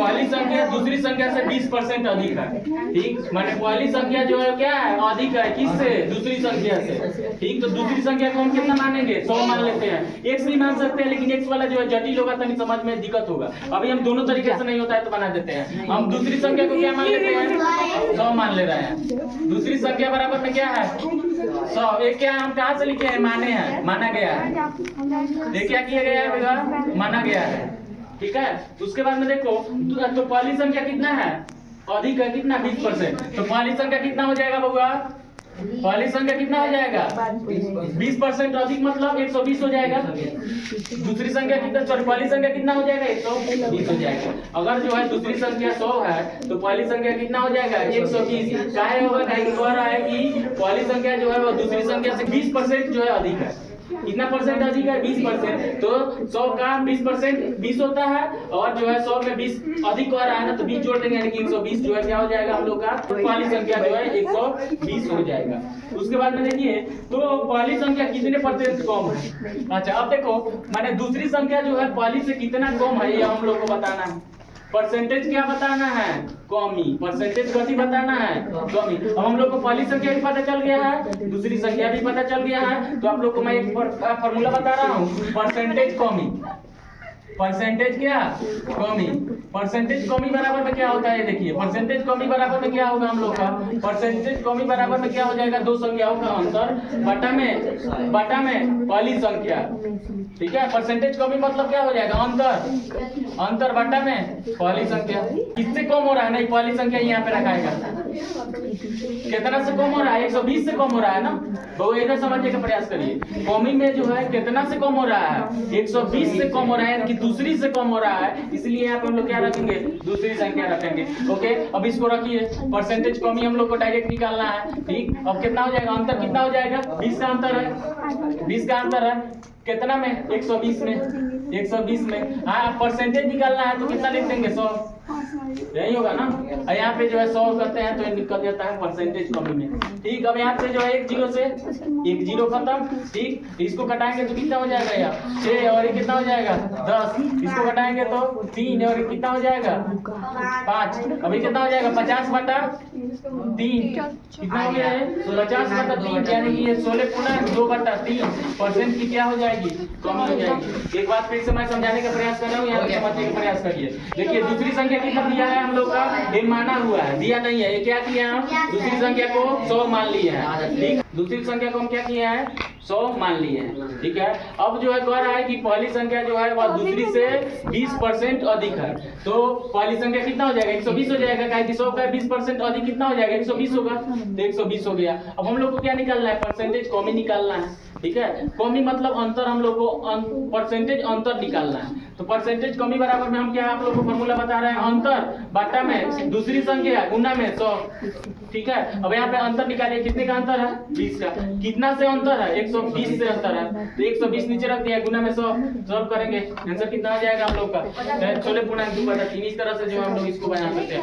पहली संख्या दूसरी संख्या से 20% अधिक है, ठीक। माने पहली संख्या जो है क्या है, अधिक है किससे, दूसरी संख्या से, ठीक। तो दूसरी संख्या को हम कितना मानेंगे, 100 मान लेते हैं। x भी मान सकते हैं, लेकिन x वाला जो है जटिल होगा, तभी समझ में दिक्कत होगा। अभी हम दोनों तरीके से नहीं होता है तो बना देते हैं। हम दूसरी संख्या को क्या मान लेते हैं, 100 मान ले रहे हैं। दूसरी संख्या बराबर में क्या है, 100। एक क्या हम कहाँ से लिखे हैं, माने हैं, माना गया है। ये क्या किया गया है बेटा, माना गया है, ठीक है। उसके बाद में देखो तो पहली संख्या कितना है, अधिक है, कितना 20%। तो पहली संख्या कितना हो जाएगा बउआ, पहली संख्या कितना हो जाएगा 20% अधिक, मतलब 120 हो जाएगा। दूसरी संख्या कितना, सॉरी पहली संख्या कितना हो जाएगा, 120 हो जाएगा। अगर जो है दूसरी संख्या 100 है तो पहली संख्या कितना हो जाएगा 120। काहे होगा, काहे कि कह रहा है कि पहली संख्या जो है वो दूसरी संख्या से 20% जो है अधिक है। कितना परसेंट अधिक है, 20%। तो 100 का 20% 20 होता है, और जो है 100 में 20 अधिक हो रहा है ना, तो 20 जोड़ देंगे, यानी कि 120 जो है क्या हो जाएगा हम लोग का, पहली संख्या जो है 120 हो जाएगा। उसके बाद में देखिए तो पहली संख्या कितने परसेंट कम है। अच्छा अब देखो माने दूसरी संख्या जो है पहली से कितना कम है, ये हम लोग को बताना है। परसेंटेज क्या बताना है, कमी। परसेंटेज कथी बताना है, कमी। अब हम लोग को पहली संख्या भी पता चल गया है, दूसरी संख्या भी पता चल गया है। तो आप लोग को मैं एक फॉर्मूला बता रहा हूँ, परसेंटेज कमी। परसेंटेज क्या, कमी। परसेंटेज कमी बराबर में क्या होता है, देखिए परसेंटेज कमी बराबर में क्या होगा हम लोग का, परसेंटेज कमी बराबर में क्या हो जाएगा, दो संख्याओं का अंतर बटा में पहली संख्या, ठीक है। परसेंटेज कमी मतलब क्या हो जाएगा, अंतर बटा में पहली संख्या। किससे कम हो रहा है, नहीं पहली संख्या यहाँ पे रखाएगा, कितना से कम हो रहा है, 120 से कम हो रहा है ना। वो इधर समझने का प्रयास करिए, कमी में जो है कितना से कम हो रहा है, 120 से कम हो रहा है, कि दूसरी से कम हो रहा है, इसलिए यहाँ पे हम लोग क्या रखेंगे, दूसरी संख्या रखेंगे। ओके अब इसको रखिए, परसेंटेज कमी हम लोग को डायरेक्ट निकालना है, ठीक। अब कितना हो जाएगा, अंतर कितना हो जाएगा, 20 का अंतर है, 20 का अंतर है कितना में, 120 में, 120 में। हाँ परसेंटेज निकालना है तो कितना लिख देंगे, 100, यही होगा ना। यहाँ पे जो है 100 करते हैं तो ये निकल जाता है परसेंटेज कमी में, ठीक। अब यहाँ पे जो है एक जीरो से एक जीरो खत्म, ठीक। इसको कटाएंगे तो कितना हो जाएगा यार, 6, और ये कितना हो जाएगा 10। इसको कटाएंगे तो 3, और ये कितना हो जाएगा 5। अभी कितना हो जाएगा 50/3, कितना हो गया है 50/3, यानी कि ये 16 गुना 2/3% की क्या हो जाएगी, कमी हो जाएगी। एक बात फिर से मैं समझाने का प्रयास कर रहा हूँ, यहाँ पे समझने का प्रयास करिए। देखिए दूसरी संख्या कितना दिया है हम लोग का, एक माना हुआ है, दिया नहीं है। ये क्या किया हम, दूसरी संख्या को 100 मान लिए हैं, ठीक। दूसरी संख्या को हम क्या किए हैं, 100 मान लिए हैं, ठीक है। अब जो है कह रहा है कि पहली संख्या जो है वह दूसरी से 20% अधिक है। तो पहली संख्या कितना हो जाएगा, 120 हो जाएगा, काहे कि 100 का 20% अधिक कितना हो जाएगा, 120 होगा, तो 120 हो गया। अब हम लोग को क्या निकालना है, परसेंटेज कमी निकालना है, ठीक है। कमी मतलब अंतर, हम लोग को परसेंटेज अंतर निकालना है। तो परसेंटेज कमी बराबर में हम क्या आप लोग को फॉर्मूला बता रहे हैं, अंतर बटा में दूसरी संख्या गुना में 100, ठीक है। अब यहाँ पे अंतर निकालिए, कितने का अंतर है, 20 का। कितना से अंतर है, 120 से अंतर है, तो 120 नीचे रख दिया, गुना में 100, सॉल्व करेंगे, आंसर कितना आ जाएगा हम लोग का 16 गुना 2/3। इस तरह से जो हम लोग इसको बना सकते हैं।